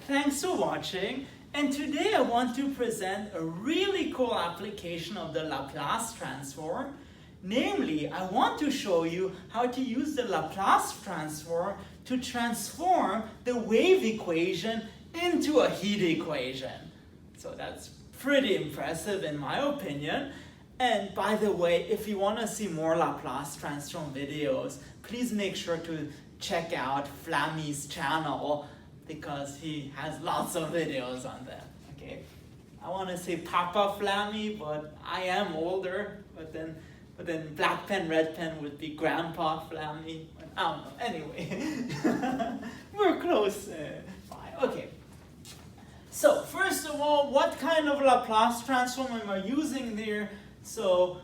thanks for watching. And today I want to present a really cool application of the Laplace transform. Namely, I want to show you how to use the Laplace transform to transform the wave equation into a heat equation. So that's pretty impressive in my opinion. And by the way, if you want to see more Laplace transform videos, please make sure to check out Flammy's channel because he has lots of videos on them. Okay, I want to say Papa Flammy, but I am older. But then black pen, red pen would be Grandpa Flammy. I don't know. Anyway, we're close. Fine. Okay. So first of all, what kind of Laplace transform am I using there? So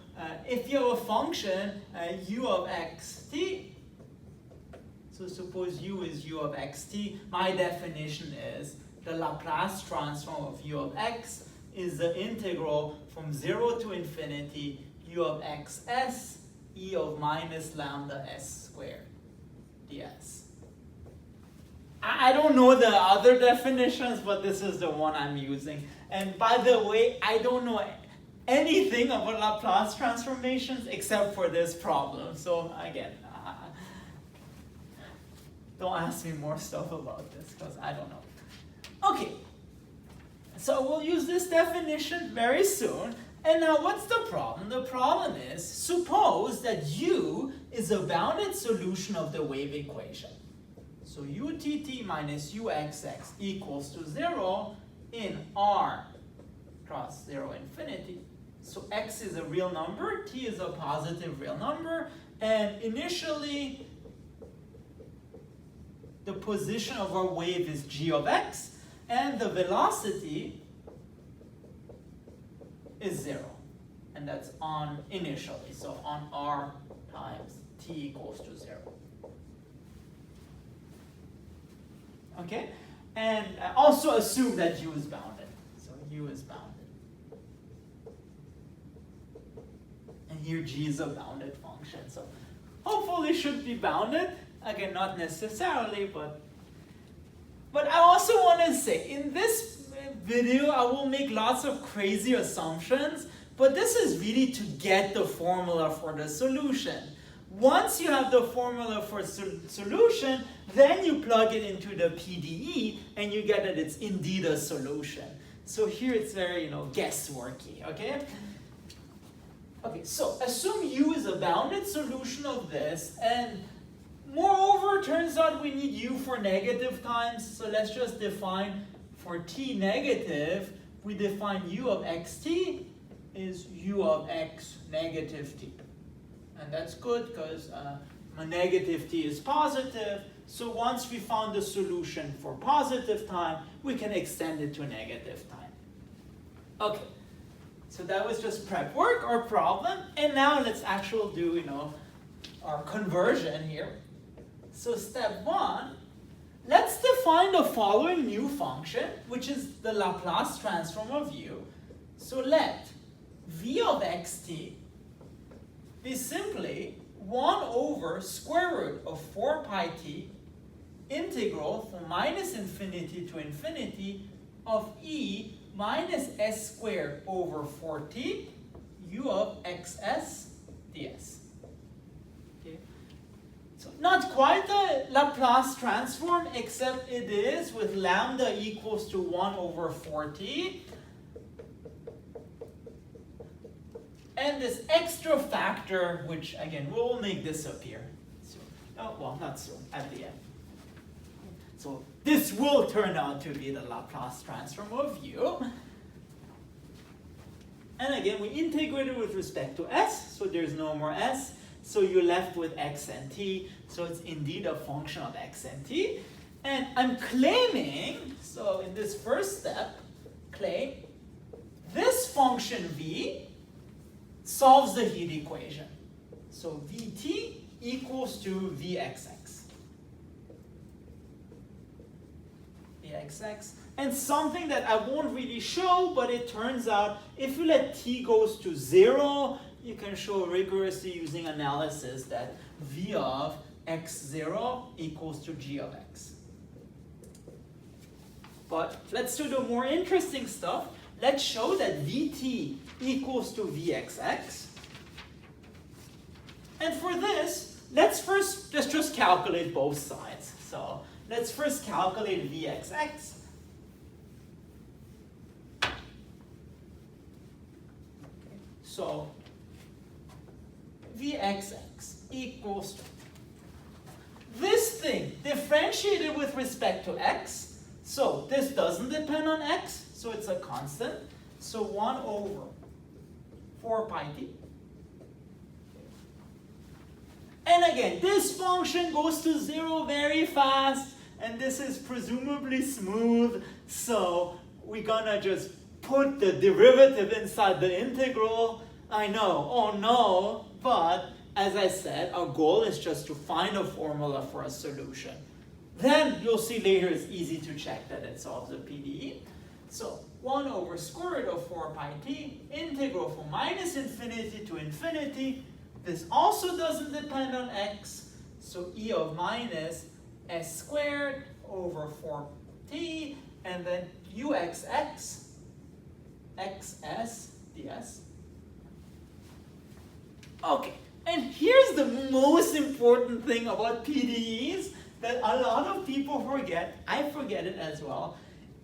if you have a function u of xt, so suppose u is u of xt, my definition is the Laplace transform of u of x is the integral from 0 to infinity u of xs e of minus lambda s squared ds. I don't know the other definitions, but this is the one I'm using. And by the way, I don't know anything about Laplace transformations except for this problem. So again, don't ask me more stuff about this because I don't know. Okay, so we'll use this definition very soon. And now what's the problem? The problem is, suppose that u is a bounded solution of the wave equation. So utt minus uxx equals to 0 in r cross 0 infinity. So x is a real number, t is a positive real number, and initially the position of our wave is g of x, and the velocity is 0. And that's on initially, so on r times t equals to 0. Okay? And also assume that u is bounded. So u is bounded. And here g is a bounded function. So hopefully should be bounded. Again, not necessarily, but I also want to say, in this video, I will make lots of crazy assumptions, but this is really to get the formula for the solution. Once you have the formula for solution, then you plug it into the PDE, and you get that it's indeed a solution. So here it's very, guessworky, okay? Okay, so assume u is a bounded solution of this, and moreover, turns out we need u for negative times, so let's just define for t negative, we define u of xt is u of x negative t. And that's good because a negative t is positive, so once we found the solution for positive time, we can extend it to negative time. Okay, so that was just prep work or problem, and now let's actually do, our conversion here. So step 1, let's define the following new function, which is the Laplace transform of u. So let v of xt be simply 1 over square root of 4 pi t integral from minus infinity to infinity of e minus s squared over 4t u of xs ds. Okay. So not quite a Laplace transform, except it is with lambda equals to 1 over 4t. And this extra factor, which again, we'll make this appear soon. Oh, well, not soon, at the end. So this will turn out to be the Laplace transform of u. And again, we integrate it with respect to s, so there's no more s. So you're left with x and t, so it's indeed a function of x and t. And I'm claiming, so in this first step, claim this function v solves the heat equation. So Vt equals to Vxx. Vxx. And something that I won't really show, but it turns out if you let t goes to 0, you can show rigorously using analysis that V of x0 equals to g of x. But let's do the more interesting stuff. Let's show that Vt equals to Vxx. And for this, let's first just calculate both sides. So let's first calculate Vxx. So Vxx equals to this thing differentiated with respect to x. So this doesn't depend on x, so it's a constant. So 1 over 4 pi t. And again, this function goes to 0 very fast, and this is presumably smooth. So we're gonna just put the derivative inside the integral. I know, oh no, but as I said, our goal is just to find a formula for a solution. Then you'll see later it's easy to check that it solves the PDE. So 1 over square root of 4 pi t, integral from minus infinity to infinity. This also doesn't depend on x, so e of minus s squared over 4t, and then uxx, xs ds. Okay, and here's the most important thing about PDEs that a lot of people forget. I forget it as well.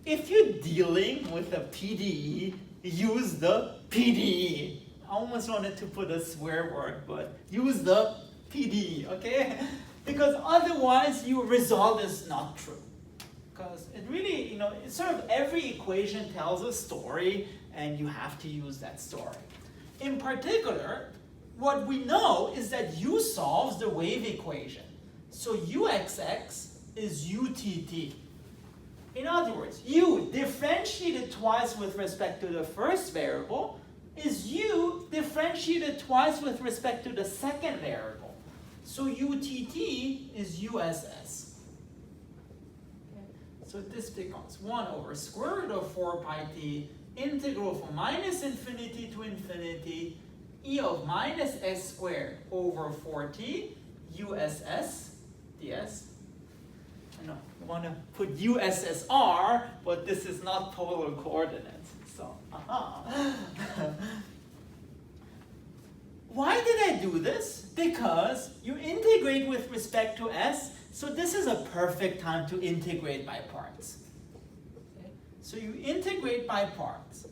If you're dealing with a PDE, use the PDE. I almost wanted to put a swear word, but use the PDE, okay? Because otherwise your result is not true. Because it really, it's sort of every equation tells a story, and you have to use that story. In particular, what we know is that u solves the wave equation. So uxx is utt. In other words, u differentiated twice with respect to the first variable is u differentiated twice with respect to the second variable. So utt is uss. Okay. So this becomes 1 over square root of 4 pi t, integral from minus infinity to infinity, e of minus s squared over 4t, uss ds. I know, you want to put USSR, but this is not polar coordinates. So, Why did I do this? Because you integrate with respect to s, so this is a perfect time to integrate by parts. Okay? So you integrate by parts.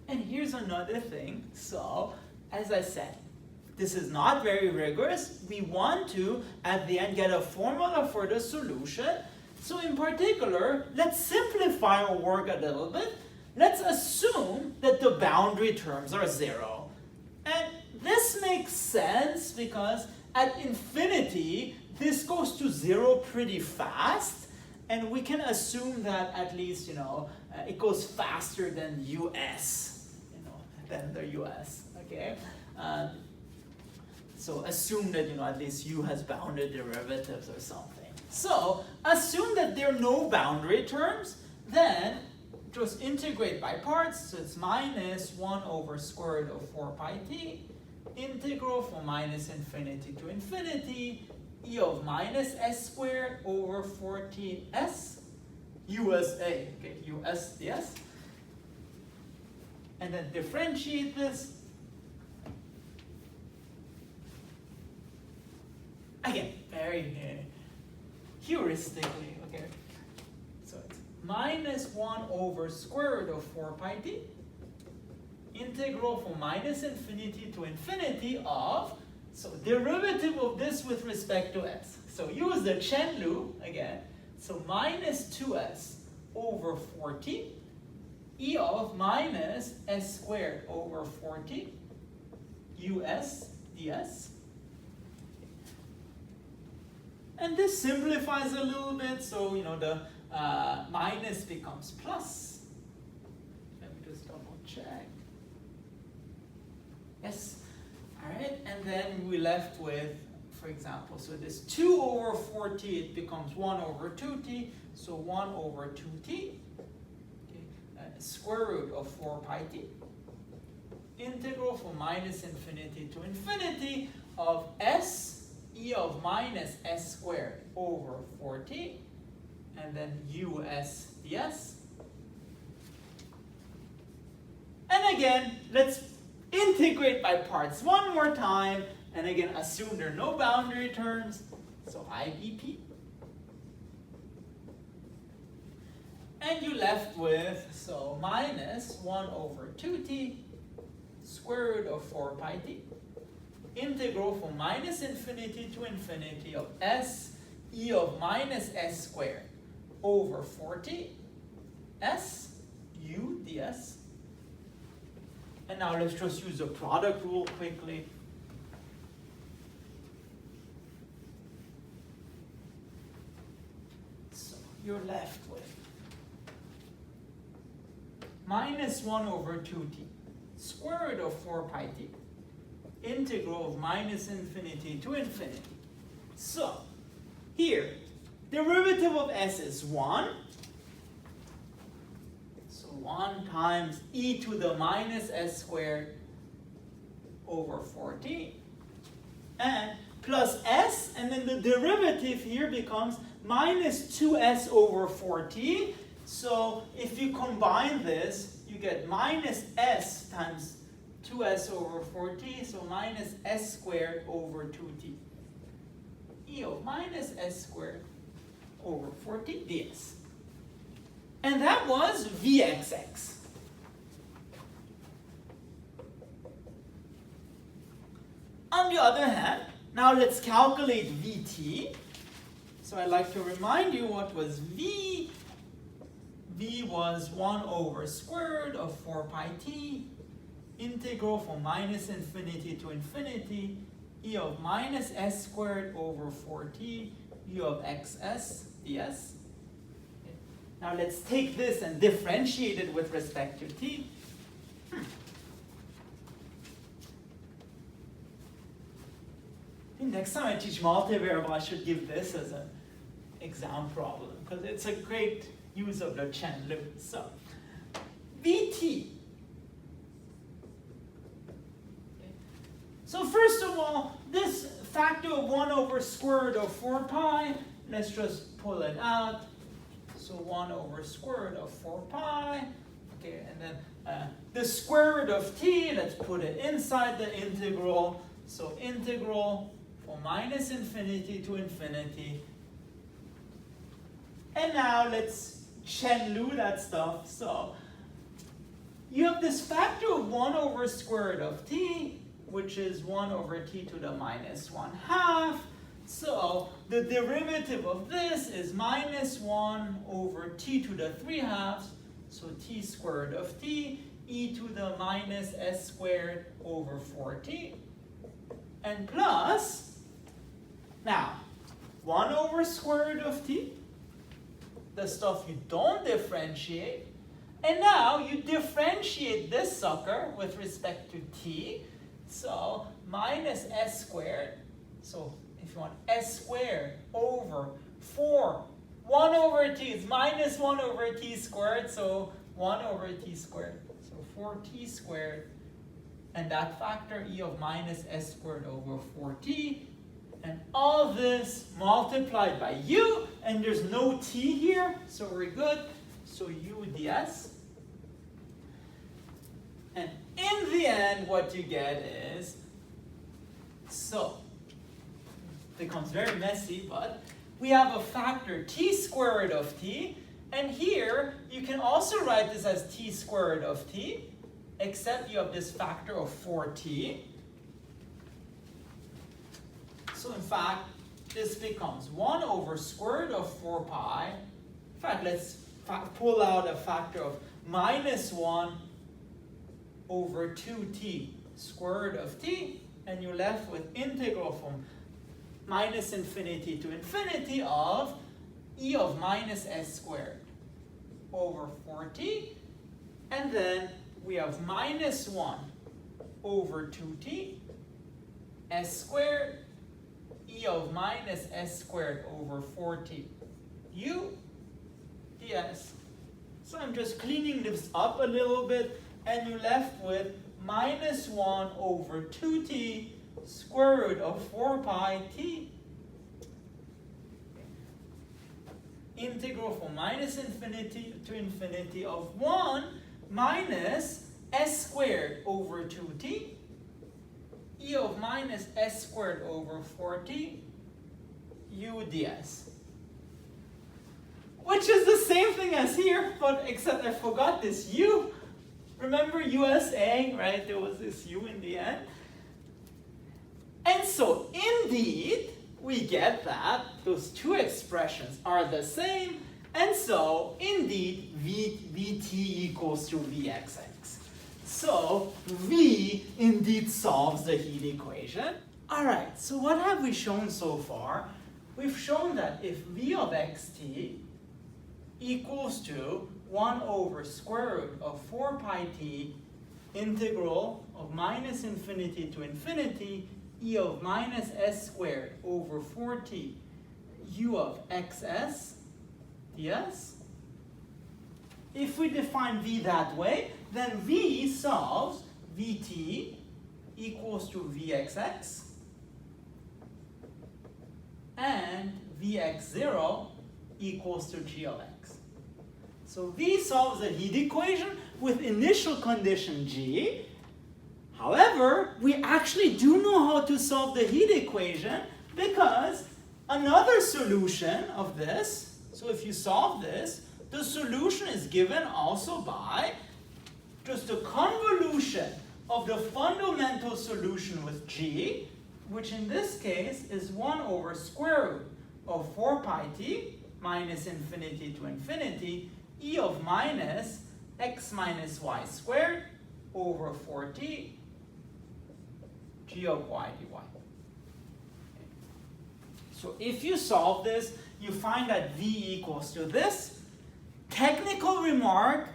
And here's another thing. So, as I said, this is not very rigorous. We want to, at the end, get a formula for the solution. So in particular, let's simplify our work a little bit. Let's assume that the boundary terms are 0. And this makes sense because at infinity, this goes to 0 pretty fast. And we can assume that at least, it goes faster than US, than the US, okay? So assume that, at least u has bounded derivatives or something. So assume that there are no boundary terms, then just integrate by parts. So it's minus 1 over square root of 4 pi t, integral from minus infinity to infinity, e of minus s squared over 4ts, USA, okay, us ds. And then differentiate this. Again, very heuristically, okay. So it's minus 1 over square root of 4 pi t, integral from minus infinity to infinity of, so derivative of this with respect to s. So use the Chen loop again. So minus 2s over 4t, e of minus s squared over 4t, us ds. And this simplifies a little bit, so the minus becomes plus. Let me just double check. Yes, all right, and then we're left with, for example, so this 2 over 4t, it becomes 1 over 2t, so 1 over 2t, okay, square root of 4 pi t, integral from minus infinity to infinity of s e of minus s squared over 4t, and then us ds. And again, let's integrate by parts one more time, and again, assume there are no boundary terms, so IBP. And you left with, so minus 1 over 2t square root of 4 pi t, integral from minus infinity to infinity of s e of minus s squared over 4t s u ds. And now let's just use the product rule quickly. So you're left with minus 1 over 2t square root of 4 pi t integral of minus infinity to infinity. So here, derivative of s is 1. So 1 times e to the minus s squared over 4t. And plus s, and then the derivative here becomes minus 2s over 4t. So if you combine this, you get minus s times 2s over 4t, so minus s squared over 2t. E of minus s squared over 4t ds. And that was vxx. On the other hand, now let's calculate vt. So I'd like to remind you what was v. V was 1 over square root of 4 pi t, integral from minus infinity to infinity, e of minus s squared over 4t, u of xs ds. Okay. Now let's take this and differentiate it with respect to t. I think next time I teach multivariable, I should give this as an exam problem, because it's a great use of the chain loop. So, Vt. Okay. So first of all, this factor of 1 over square root of 4 pi, let's just pull it out. So 1 over square root of 4 pi. Okay, and then the square root of t, let's put it inside the integral. So integral from minus infinity to infinity. And now let's Chen-Lu that stuff. So you have this factor of 1 over square root of t, which is 1 over t to the minus 1/2. So the derivative of this is minus 1 over t to the 3/2. So t squared of t, e to the minus s squared over 4t. And plus, now, 1 over square root of t, the stuff you don't differentiate. And now you differentiate this sucker with respect to t. So minus s squared. So if you want s squared over 4, 1 over t is minus 1 over t squared. So 1 over t squared. So 4t squared. And that factor e of minus s squared over 4t. And all this multiplied by u, and there's no t here, so we're good. So u ds. And in the end, what you get is, so, it becomes very messy, but we have a factor t squared of t, and here you can also write this as t squared of t, except you have this factor of 4t. So in fact, this becomes 1 over square root of 4 pi. In fact, let's pull out a factor of minus 1 over 2t square root of t, and you're left with integral from minus infinity to infinity of e of minus s squared over 4t, and then we have minus 1 over 2t s squared e of minus s squared over 4t u ds. So I'm just cleaning this up a little bit, and you're left with minus 1 over 2t square root of 4 pi t. integral from minus infinity to infinity of 1 minus s squared over 2t e of minus s squared over 4t u ds. Which is the same thing as here, but except I forgot this u. Remember USA, right? There was this u in the end. And so indeed, we get that those two expressions are the same, and so indeed Vt equals to Vxx. So V indeed solves the heat equation. All right, so what have we shown so far? We've shown that if V of xt equals to 1 over square root of 4 pi t integral of minus infinity to infinity e of minus s squared over 4t u of xs ds. If we define V that way, then V solves Vt equals to Vxx and Vx0 equals to g of x. So V solves the heat equation with initial condition g. However, we actually do know how to solve the heat equation because another solution of this, so if you solve this, the solution is given also by just a convolution of the fundamental solution with g, which in this case is 1 over square root of 4 pi t minus infinity to infinity e of minus x minus y squared over 4t g of y dy. So if you solve this, you find that V equals to this. Technical remark,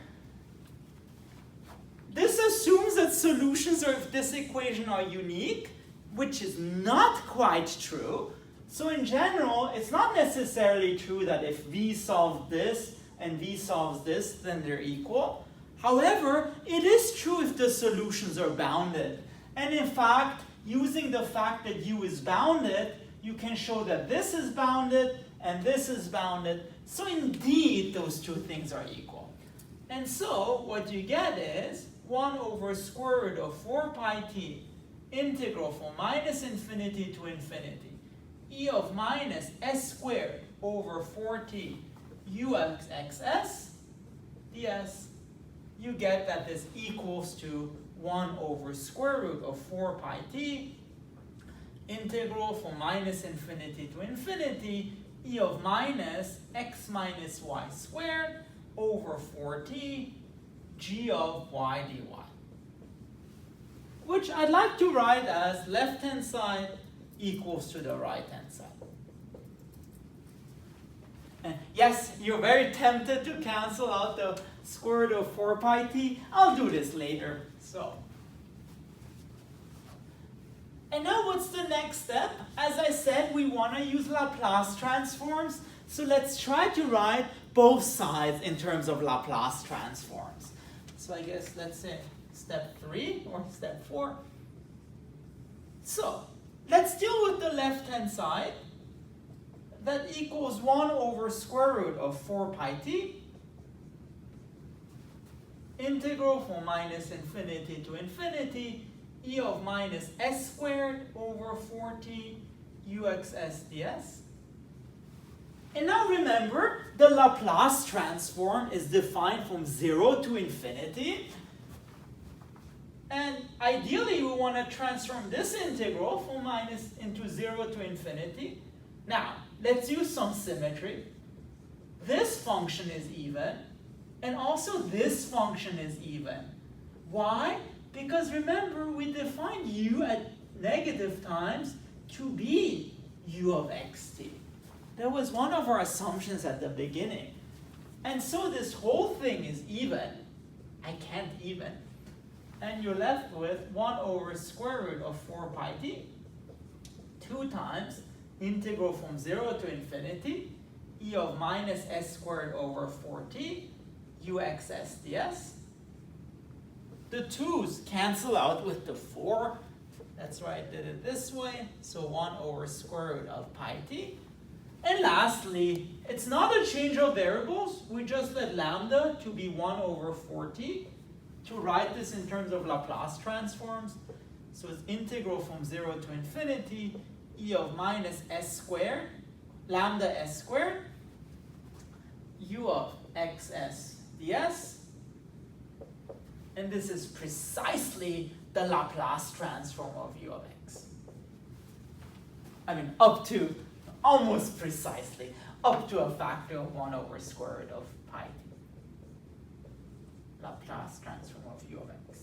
this assumes that solutions of this equation are unique, which is not quite true. So in general, it's not necessarily true that if V solves this and V solves this, then they're equal. However, it is true if the solutions are bounded. And in fact, using the fact that U is bounded, you can show that this is bounded and this is bounded. So indeed, those two things are equal. And so what you get is 1 over square root of 4 pi t integral from minus infinity to infinity e of minus s squared over 4t uxx ds. You get that this equals to 1 over square root of 4 pi t integral from minus infinity to infinity e of minus x minus y squared over 4t g of y dy. Which I'd like to write as left-hand side equals to the right-hand side. And yes, you're very tempted to cancel out the square root of 4 pi t. I'll do this later. So, and now what's the next step? As I said, we want to use Laplace transforms. So let's try to write both sides in terms of Laplace transforms. So I guess let's say step 3 or step 4. So let's deal with the left-hand side. That equals 1 over square root of 4 pi t integral from minus infinity to infinity e of minus s squared over 4t uxs ds. And now remember, the Laplace transform is defined from 0 to infinity. And ideally, we want to transform this integral from minus into 0 to infinity. Now, let's use some symmetry. This function is even, and also this function is even. Why? Because remember, we defined u at negative times to be u of xt. That was one of our assumptions at the beginning. And so this whole thing is even. I can't even. And you're left with 1 over square root of 4 pi t, 2 times integral from 0 to infinity, e of minus s squared over 4t, uxs ds. The 2's cancel out with the 4. That's why I did it this way. So 1 over square root of pi t. And lastly, it's not a change of variables. We just let lambda to be 1 over 4t. To write this in terms of Laplace transforms, so it's integral from 0 to infinity, e of minus s squared, lambda s squared, u of xs ds. And this is precisely the Laplace transform of u of x. I mean, up to, almost precisely, up to a factor of 1 over square root of pi t. Laplace transform of u of x.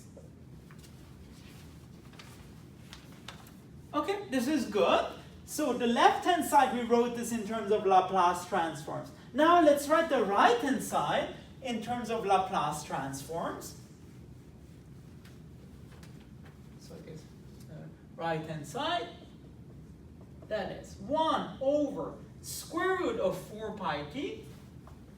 Okay, this is good. So the left-hand side, we wrote this in terms of Laplace transforms. Now let's write the right-hand side in terms of Laplace transforms. So I guess right-hand side, that is 1 over square root of 4 pi t,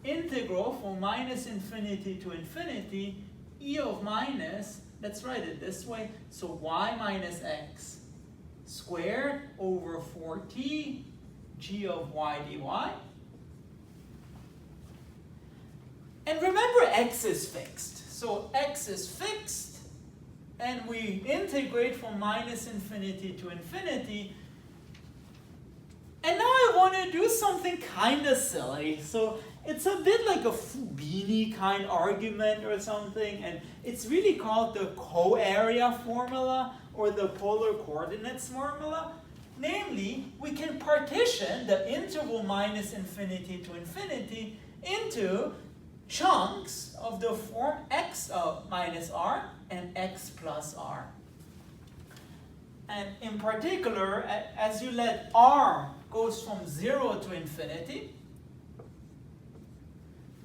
integral from minus infinity to infinity, e of minus, let's write it this way, so y minus x squared over 4t, g of y dy. And remember, x is fixed. So x is fixed, and we integrate from minus infinity to infinity. And now I want to do something kind of silly. So it's a bit like a Fubini kind argument or something, and it's really called the co-area formula or the polar coordinates formula. Namely, we can partition the interval minus infinity to infinity into chunks of the form x of minus r and x plus r. And in particular, as you let r goes from 0 to infinity,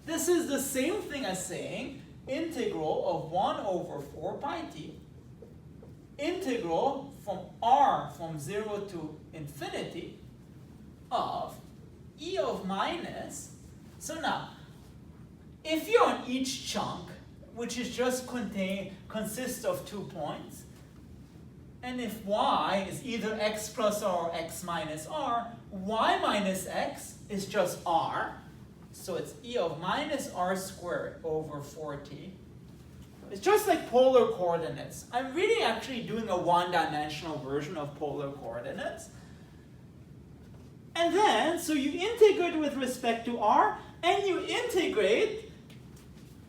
this is the same thing as saying integral of 1 over 4 pi t, integral from r from 0 to infinity of e of minus. So now, if you're on each chunk, which is just consists of 2 points, and if y is either x plus r or x minus r, y minus x is just r. So it's e of minus r squared over 4t. It's just like polar coordinates. I'm really actually doing a one-dimensional version of polar coordinates. And then, so you integrate with respect to r, and you integrate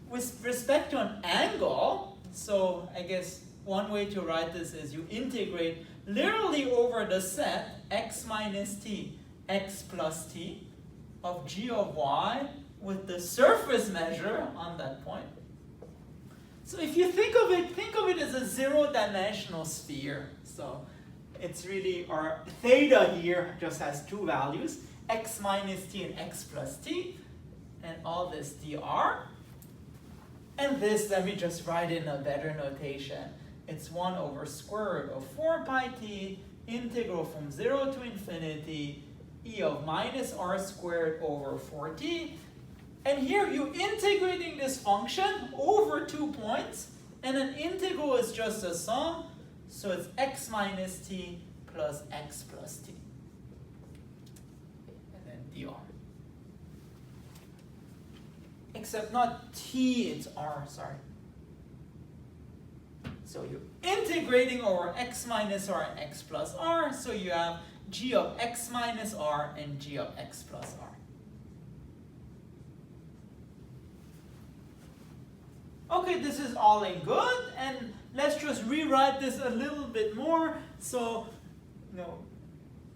with respect to an angle. So I guess one way to write this is you integrate literally over the set x minus t, x plus t of g of y with the surface measure on that point. So if you think of it as a zero-dimensional sphere. So it's really, our theta here just has 2 values, x minus t and x plus t, and all this dr. And this, let me just write in a better notation. It's 1 over square root of 4 pi t, integral from 0 to infinity, e of minus r squared over 4t. And here you're integrating this function over 2 points, and an integral is just a sum, so it's x minus t plus x plus t. And then dr. Except not t, it's r, sorry. So you're integrating over x minus r and x plus r, so you have g of x minus r and g of x plus r. Okay, this is all in good, and let's just rewrite this a little bit more. So,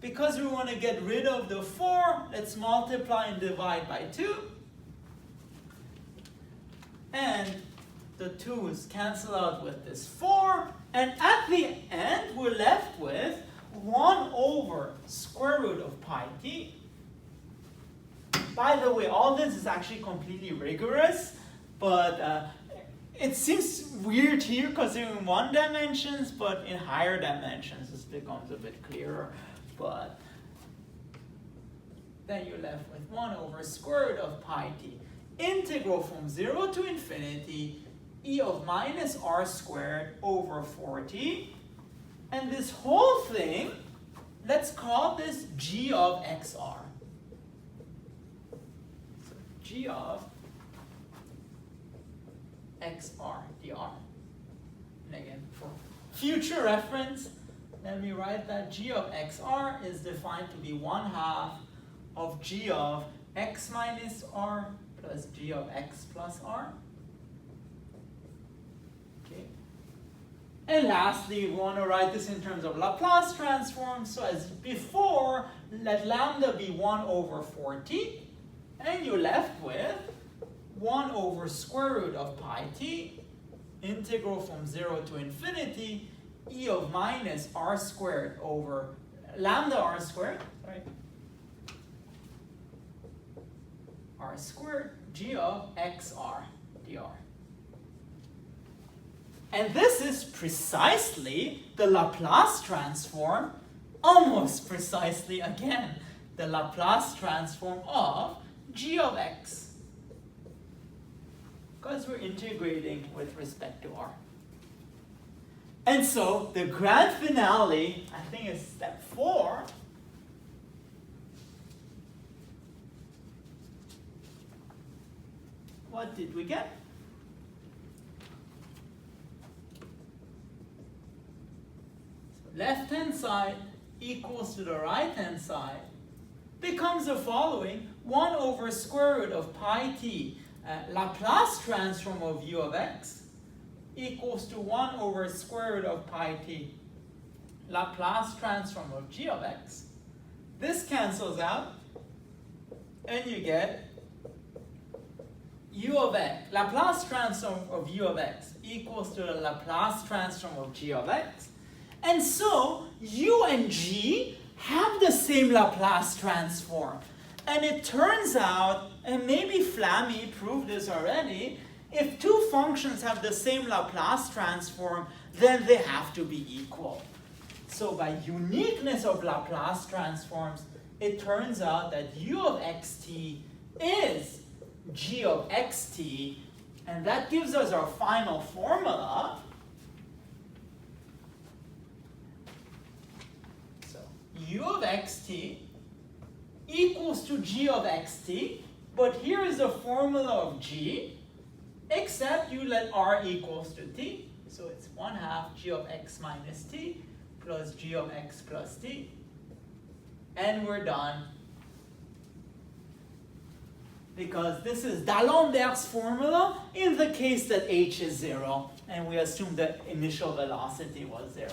because we want to get rid of the 4, let's multiply and divide by 2. And the 2's cancel out with this 4, and at the end we're left with 1 over square root of pi t. By the way, all this is actually completely rigorous, but it seems weird here because they're in 1 dimensions, but in higher dimensions this becomes a bit clearer. But then you're left with 1 over square root of pi t, integral from 0 to infinity, e of minus r squared over 4t. And this whole thing, let's call this g of xr. g of xr dr. And again, for future reference, let me write that g of xr is defined to be 1/2 of g of x minus r plus g of x plus r. Okay. And lastly, we want to write this in terms of Laplace transform. So as before, let lambda be 1/4t, and you're left with 1/square root of pi t, integral from 0 to infinity, e of minus r squared over lambda r squared, right? R squared g of xr dr. And this is precisely the Laplace transform, almost precisely again, the Laplace transform of g of x, because we're integrating with respect to r. And so the grand finale, I think, is step 4. What did we get? So left-hand side equals to the right-hand side becomes the following: 1/square root of pi t Laplace transform of u of x equals to 1/square root of pi t Laplace transform of g of x. This cancels out, and you get u of x, Laplace transform of u of x equals to the Laplace transform of g of x. And so u and g have the same Laplace transform. And it turns out, and maybe Flammy proved this already, if two functions have the same Laplace transform, then they have to be equal. So by uniqueness of Laplace transforms, it turns out that u of xt is g of xt, and that gives us our final formula. So u of xt equals to g of xt, but here is the formula of g, except you let r equals to t, so it's 1/2 g of x minus t plus g of x plus t, and we're done. Because this is D'Alembert's formula in the case that h is 0, and we assume that initial velocity was 0.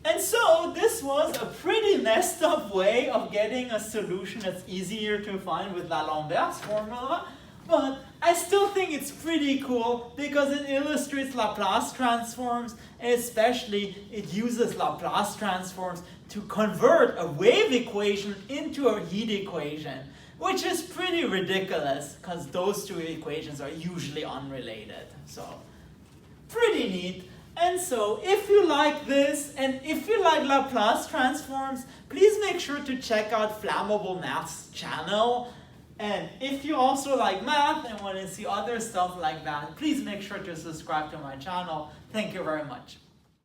And so this was a pretty messed up way of getting a solution that's easier to find with D'Alembert's formula, but I still think it's pretty cool because it illustrates Laplace transforms, and especially it uses Laplace transforms to convert a wave equation into a heat equation, which is pretty ridiculous because those two equations are usually unrelated. So pretty neat. And so if you like this, and if you like Laplace transforms, please make sure to check out Flammable Maths channel. And if you also like math and want to see other stuff like that, please make sure to subscribe to my channel. Thank you very much.